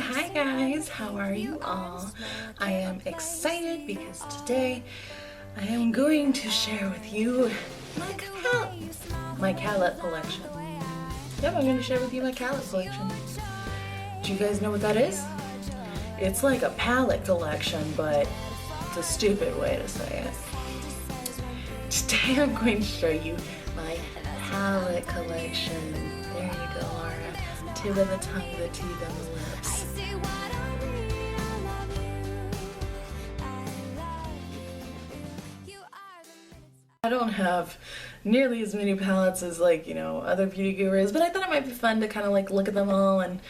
Hi guys, how are you all? I am excited because today I am going to share with you my palette collection. Yep, I'm going to share with you my palette collection. Do you guys know what that is? It's like a palette collection, but it's a stupid way to say it. Today I'm going to show you my palette collection. There you go, Laura. Tip of the tongue, the teeth, and the lips. I don't have nearly as many palettes as other beauty gurus, but I thought it might be fun to kind of look at them all and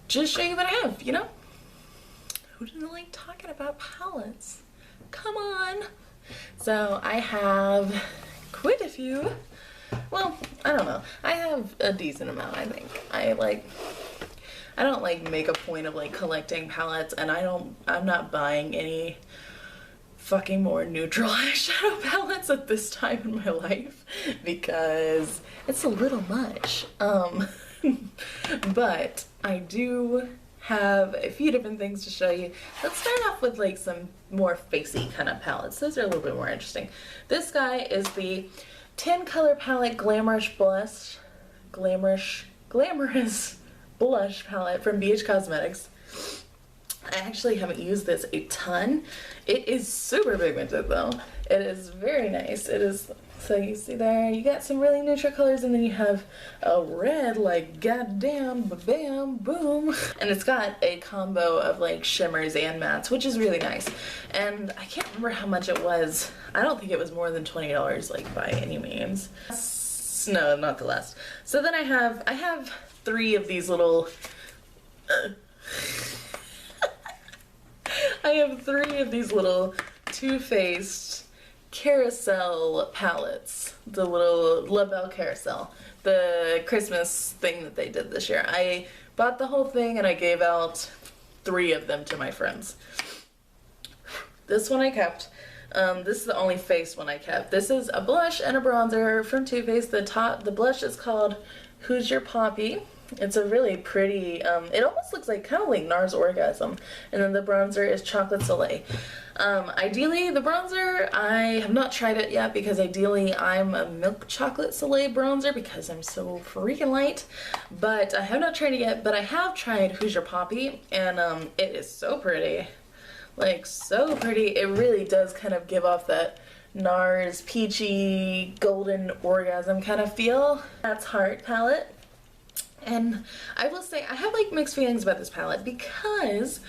just show you what I have, Who doesn't like talking about palettes? Come on! So I have quite a few. Well, I don't know. I have a decent amount, I think. I don't make a point of collecting palettes, and I'm not buying any fucking more neutral eyeshadow palettes at this time in my life because it's a little much. But I do have a few different things to show you. Let's start off with some more facey kind of palettes. Those are a little bit more interesting. This guy is the 10 color palette Glamorous Blush palette from BH Cosmetics. I actually haven't used this a ton. It is super pigmented though. It is very nice. It is, so you see there, you got some really neutral colors, and then you have a red goddamn bam boom, and it's got a combo of shimmers and mattes, which is really nice. And I can't remember how much it was. I don't think it was more than $20 by any means. No, not the last. So then I have three of these little I have three of these little Too Faced carousel palettes. The little La Belle carousel. The Christmas thing that they did this year. I bought the whole thing and I gave out 3 of them to my friends. This one I kept. This is the only face one I kept. This is a blush and a bronzer from Too Faced. The blush is called Who's Your Poppy? It's a really pretty, it almost looks kind of like NARS Orgasm. And then the bronzer is Chocolate Soleil. Ideally, the bronzer, I have not tried it yet because ideally I'm a Milk Chocolate Soleil bronzer because I'm so freaking light. But I have not tried it yet, but I have tried Who's Your Poppy, and it is so pretty. So pretty. It really does kind of give off that NARS peachy golden orgasm kind of feel. That's Heart palette. And I will say I have mixed feelings about this palette because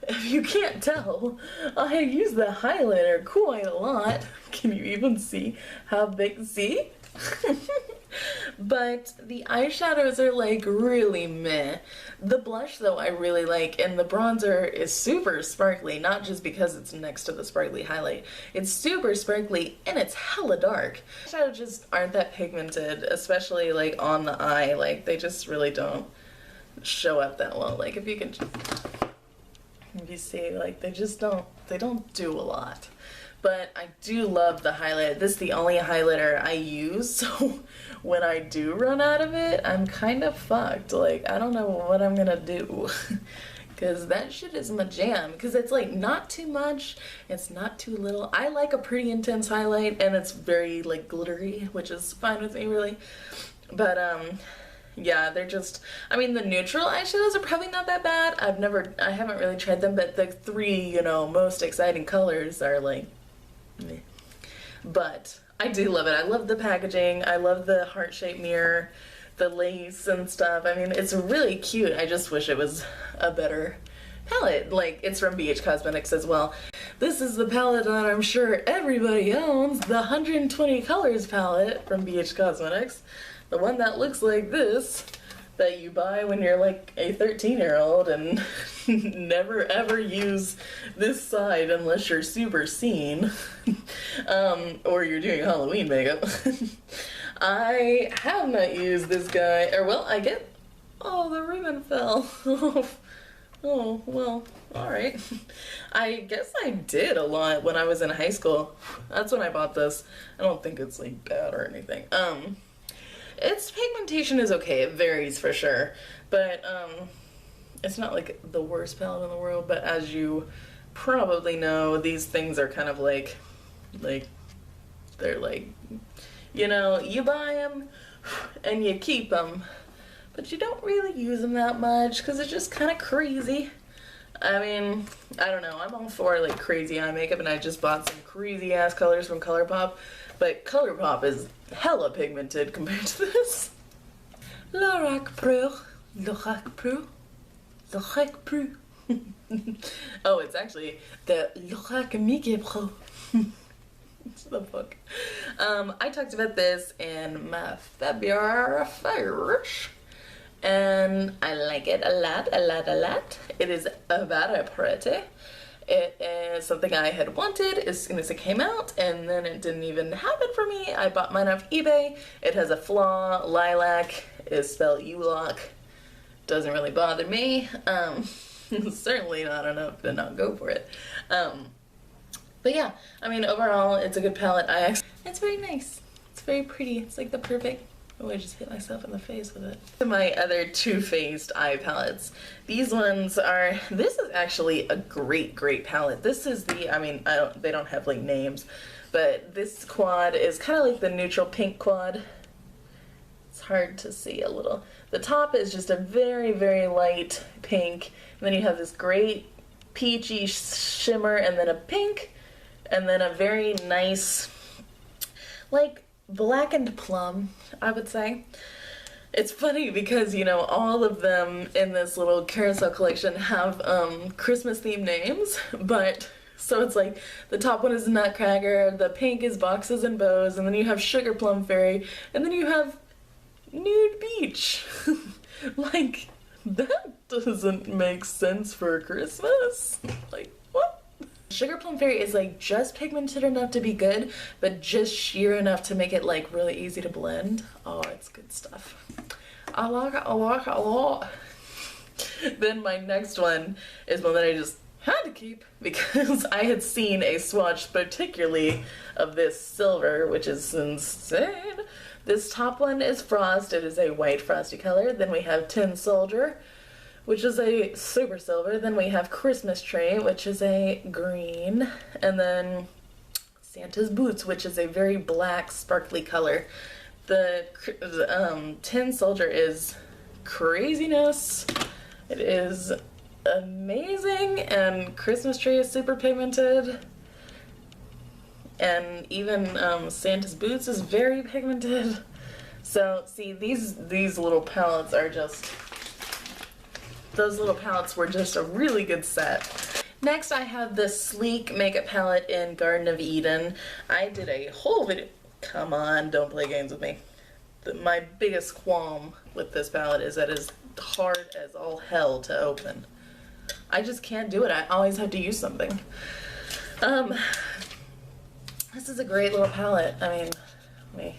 if you can't tell, I use the highlighter quite a lot. Can you even see how big? See? But the eyeshadows are really meh. The blush though I really like, and the bronzer is super sparkly, not just because it's next to the sparkly highlight. It's super sparkly and it's hella dark. Eyeshadows just aren't that pigmented, especially on the eye. They just really don't show up that well. If you can, if you see, they don't do a lot. But I do love the highlight. This is the only highlighter I use, so when I do run out of it, I'm kind of fucked. I don't know what I'm gonna do. Because that shit is my jam. Because it's not too much, it's not too little. I like a pretty intense highlight, and it's very glittery, which is fine with me really. But yeah, they're just, I mean, the neutral eyeshadows are probably not that bad. I haven't really tried them, but the 3, most exciting colors are meh. But I do love it. I love the packaging. I love the heart-shaped mirror, the lace and stuff. I mean, it's really cute. I just wish it was a better palette. It's from BH Cosmetics as well. This is the palette that I'm sure everybody owns, the 120 colors palette from BH Cosmetics. The one that looks like this, that you buy when you're a 13-year-old and never ever use this side unless you're super seen or you're doing Halloween makeup. I have not used this guy, or well, oh, the ribbon fell. Oh, well, alright. I guess I did a lot when I was in high school. That's when I bought this. I don't think it's bad or anything. Its pigmentation is okay. It varies for sure. But it's not like the worst palette in the world, but as you probably know, these things are kind of like they're like, you know, you buy them and you keep them, but you don't really use them that much because it's just kind of crazy. I mean, I don't know, I'm all for like crazy eye makeup, and I just bought some crazy ass colors from ColourPop, but ColourPop is hella pigmented compared to this. L'orac pro, l'orac pro, l'orac pro. Oh, it's actually the l'orac Mickey Pro. What the fuck? I talked about this in my February 1st, and I like it a lot, a lot, a lot. It is very pretty. It is something I had wanted as soon as it came out, and then it didn't even happen for me. I bought mine off eBay. It has a flaw. Lilac is spelled U-lock. Doesn't really bother me. Certainly not enough to not go for it. But yeah, I mean, overall, it's a good palette. It's very nice. It's very pretty. It's like the perfect... Oh, I just hit myself in the face with it. My other Too Faced eye palettes. These ones are... This is actually a great, great palette. This is the... I mean, they don't have, like, names. But this quad is kind of like the neutral pink quad. It's hard to see a little. The top is just a very, very light pink. And then you have this great peachy shimmer, and then a pink. And then a very nice, like, blackened plum, I would say. It's funny because, you know, all of them in this little carousel collection have Christmas themed names, but so it's like the top one is Nutcracker, the pink is Boxes and Bows, and then you have Sugar Plum Fairy, and then you have Nude Beach. Like, that doesn't make sense for Christmas. Like, what? Sugar Plum Fairy is like just pigmented enough to be good, but just sheer enough to make it like really easy to blend. Oh, it's good stuff. I like it a lot, a lot. Then my next one is one that I just had to keep because I had seen a swatch particularly of this silver, which is insane. This top one is Frost. It is a white frosty color. Then we have Tin Soldier, which is a super silver. Then we have Christmas Tree, which is a green. And then Santa's Boots, which is a very black, sparkly color. The Tin Soldier is craziness. It is amazing, and Christmas Tree is super pigmented. And even Santa's Boots is very pigmented. So, see, these little palettes are just... Those little palettes were just a really good set. Next, I have this sleek makeup palette in Garden of Eden. I did a whole video... Come on, don't play games with me. My biggest qualm with this palette is that it's hard as all hell to open. I just can't do it. I always have to use something. This is a great little palette. I mean,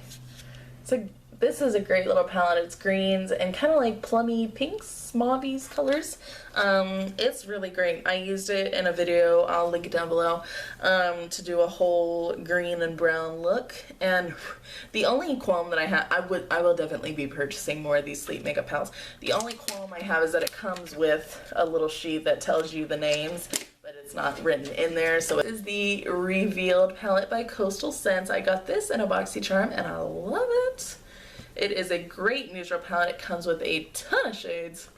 this is a great little palette. It's greens and kind of like plummy pinks, mauvies colors. It's really great. I used it in a video, I'll link it down below, to do a whole green and brown look. And the only qualm that I have, I will definitely be purchasing more of these sleep makeup palettes. The only qualm I have is that it comes with a little sheet that tells you the names, but it's not written in there. So it is the Revealed palette by Coastal Scents. I got this in a BoxyCharm and I love it. It is a great neutral palette. It comes with a ton of shades,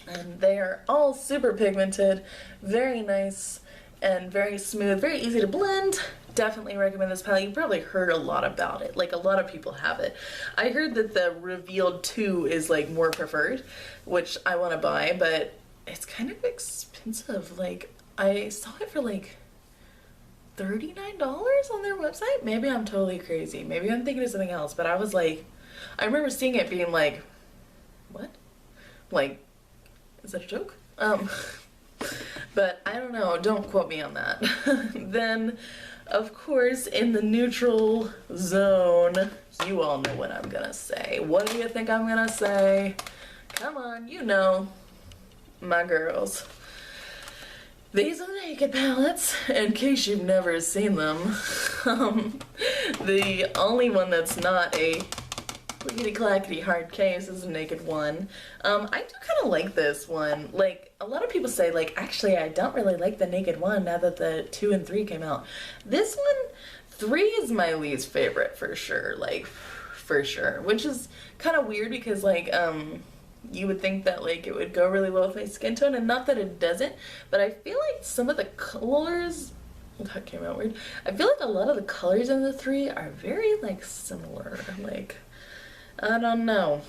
and they are all super pigmented, very nice, and very smooth, very easy to blend. Definitely recommend this palette. You've probably heard a lot about it. Like, a lot of people have it. I heard that the Revealed 2 is, like, more preferred, which I want to buy, but it's kind of expensive. Like, I saw it for, like, $39 on their website. Maybe I'm totally crazy. Maybe I'm thinking of something else, but I was like, I remember seeing it being like, what? Like, is that a joke? But I don't know. Don't quote me on that. Then, of course, in the neutral zone, you all know what I'm gonna say. What do you think I'm gonna say? Come on, you know, my girls. These are naked palettes, in case you've never seen them. The only one that's not a Lickety clackety hard case is a Naked One. I do kind of like this one. Like, a lot of people say, like, actually, I don't really like the Naked One now that the 2 and 3 came out. This one, 3 is my least favorite for sure. Like, for sure. Which is kind of weird because, like, you would think that, like, it would go really well with my skin tone, and not that it doesn't, but I feel like some of the colors, that came out weird, I feel like a lot of the colors in the 3 are very, like, similar. Like, I don't know.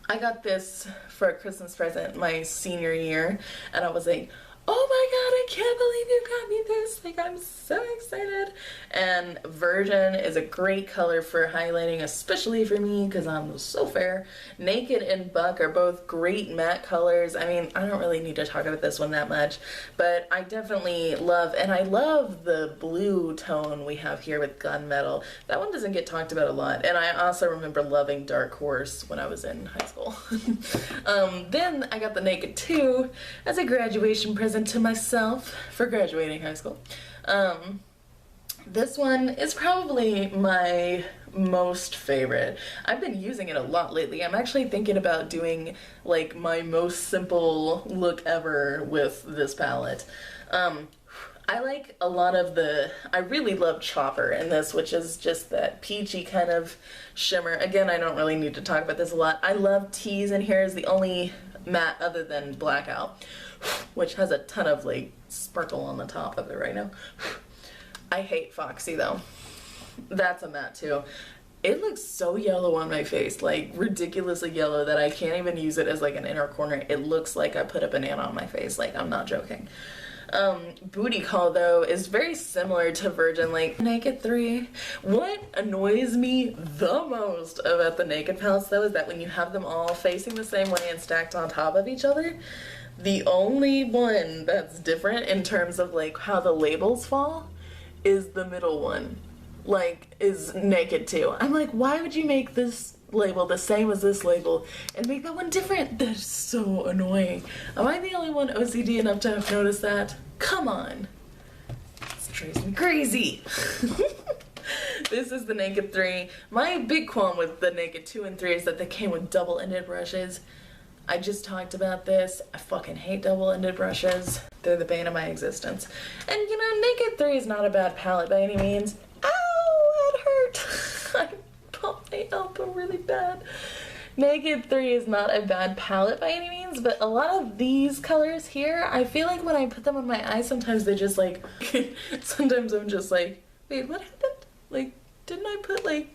I got this for a Christmas present my senior year, and I was like, oh my god, I can't believe you got me this. Like, I'm so excited. And Virgin is a great color for highlighting, especially for me because I'm so fair. Naked and Buck are both great matte colors. I mean, I don't really need to talk about this one that much, but I definitely love, and I love the blue tone we have here with Gunmetal. That one doesn't get talked about a lot. And I also remember loving Dark Horse when I was in high school. Then I got the Naked 2 as a graduation present to myself for graduating high school. This one is probably my most favorite. I've been using it a lot lately. I'm actually thinking about doing like my most simple look ever with this palette. I like a lot of I really love Chopper in this, which is just that peachy kind of shimmer. Again, I don't really need to talk about this a lot. I love Tease in here is the only matte other than Blackout, which has a ton of like sparkle on the top of it right now. I hate Foxy though. That's a matte too. It looks so yellow on my face, like ridiculously yellow that I can't even use it as like an inner corner. It looks like I put a banana on my face, like I'm not joking. Booty Call though is very similar to Virgin, like Naked 3. What annoys me the most about the Naked palettes though is that when you have them all facing the same way and stacked on top of each other, the only one that's different in terms of like how the labels fall is the middle one, like is Naked 2. I'm like, why would you make this label the same as this label and make that one different? That's so annoying. Am I the only one OCD enough to have noticed that? Come on. This drives me crazy. This is the Naked 3. My big qualm with the Naked 2 and 3 is that they came with double-ended brushes. I just talked about this. I fucking hate double-ended brushes. They're the bane of my existence. And you know, Naked 3 is not a bad palette by any means. Ow, that hurt. I bumped my elbow really bad. Naked 3 is not a bad palette by any means, but a lot of these colors here, I feel like when I put them on my eyes, sometimes they just like, sometimes I'm just like, wait, what happened? Like, didn't I put like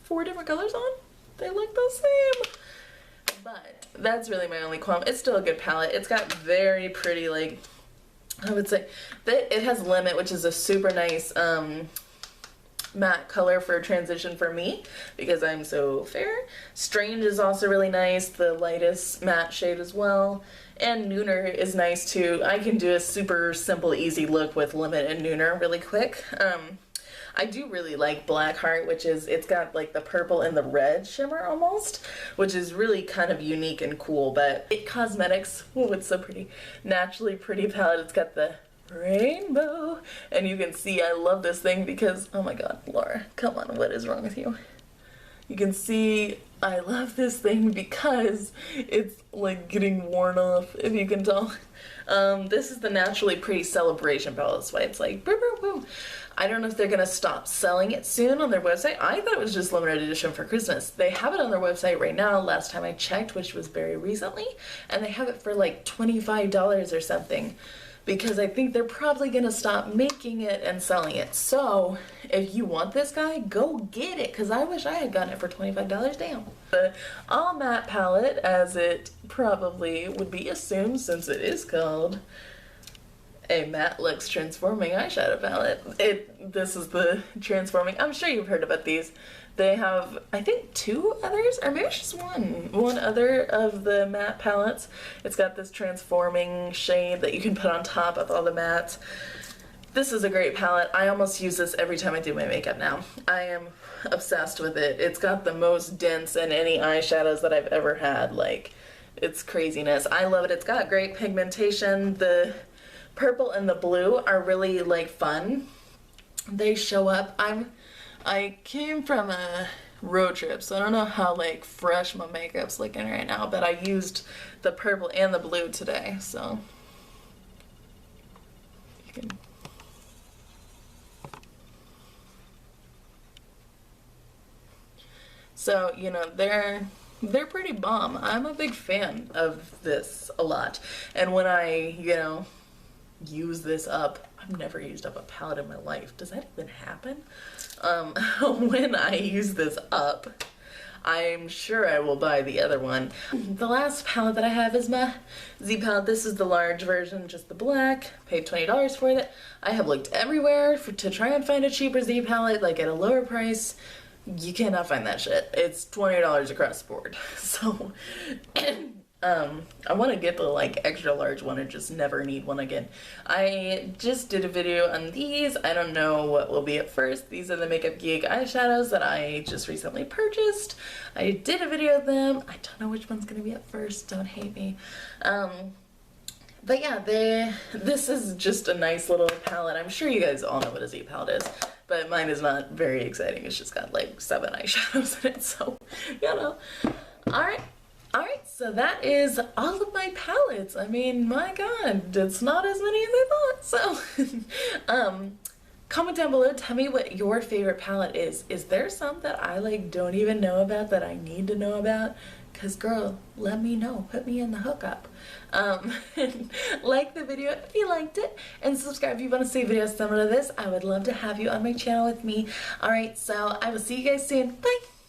4 different colors on? They look the same. But that's really my only qualm. It's still a good palette. It's got very pretty, like, I would say, that it has Limit, which is a super nice matte color for transition for me because I'm so fair. Strange is also really nice, the lightest matte shade as well. And Nooner is nice too. I can do a super simple, easy look with Limit and Nooner really quick. I do really like Blackheart, which is, it's got like the purple and the red shimmer almost, which is really kind of unique and cool. But It Cosmetics, oh, it's so pretty. Naturally Pretty palette. It's got the rainbow, and you can see I love this thing because, oh my god, Laura, come on, what is wrong with you? You can see I love this thing because it's like getting worn off, if you can tell. This is the Naturally Pretty Celebration palette. That's why it's like boo boo boo. I don't know if they're gonna stop selling it soon on their website. I thought it was just limited edition for Christmas. They have it on their website right now, last time I checked, which was very recently, and they have it for like $25 or something, because I think they're probably gonna stop making it and selling it. So if you want this guy, go get it, because I wish I had gotten it for $25. Damn. The all matte palette, as it probably would be assumed since it is called a Matte Lux Transforming Eyeshadow Palette. This is the Transforming. I'm sure you've heard about these. They have, I think, 2 others, or maybe it's just one other of the matte palettes. It's got this transforming shade that you can put on top of all the mattes. This is a great palette. I almost use this every time I do my makeup now. I am obsessed with it. It's got the most dense in any eyeshadows that I've ever had. Like, it's craziness. I love it. It's got great pigmentation. The purple and the blue are really like fun. They show up. I came from a road trip, so I don't know how like fresh my makeup's looking right now, but I used the purple and the blue today, so you can. So, you know, they're pretty bomb. I'm a big fan of this a lot. And when I, you know, use this up, I've never used up a palette in my life. Does that even happen? When I use this up, I'm sure I will buy the other one. The last palette that I have is my Z palette. This is the large version, just the black. Paid $20 for it. I have looked everywhere to try and find a cheaper Z palette, like at a lower price. You cannot find that shit. It's $20 across the board. So, I want to get the like extra large one and just never need one again. I just did a video on these. I don't know what will be at first. These are the Makeup Geek eyeshadows that I just recently purchased. I did a video of them. I don't know which one's gonna be at first. Don't hate me. But yeah, this is just a nice little palette. I'm sure you guys all know what a Z palette is, but mine is not very exciting. It's just got like 7 eyeshadows in it, so, you know. Alright, so that is all of my palettes. I mean, my god, it's not as many as I thought, so. Comment down below, tell me what your favorite palette is. Is there some that I like don't even know about that I need to know about? Cause girl, let me know, put me in the hookup. Like the video if you liked it, and subscribe if you want to see videos similar to this. I would love to have you on my channel with me. Alright, so I will see you guys soon. Bye!